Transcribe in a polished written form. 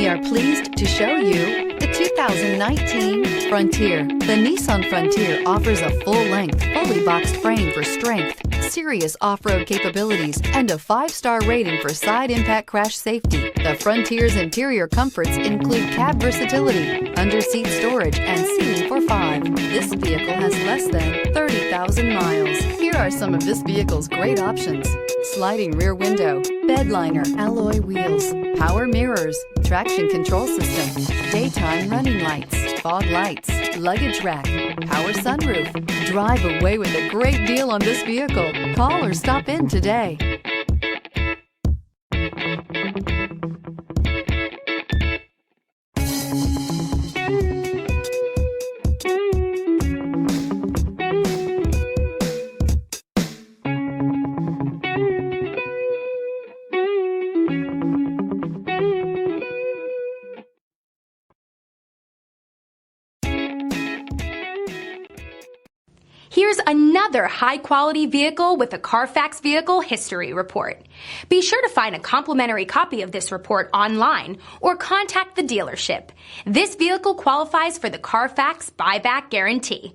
We are pleased to show you the 2019 Frontier. The Nissan Frontier offers a full-length, fully boxed frame for strength, serious off-road capabilities, and a 5-star rating for side impact crash safety. The Frontier's interior comforts include cab versatility, under-seat storage, and seating for 5. This vehicle has less than 30,000 miles. Here are some of this vehicle's great options: sliding rear window, bed liner, alloy wheels, power mirrors, traction control system, daytime running lights, fog lights, luggage rack, power sunroof. Drive away with a great deal on this vehicle. Call or stop in today. Here's another high-quality vehicle with a Carfax Vehicle History Report. Be sure to find a complimentary copy of this report online or contact the dealership. This vehicle qualifies for the Carfax Buyback Guarantee.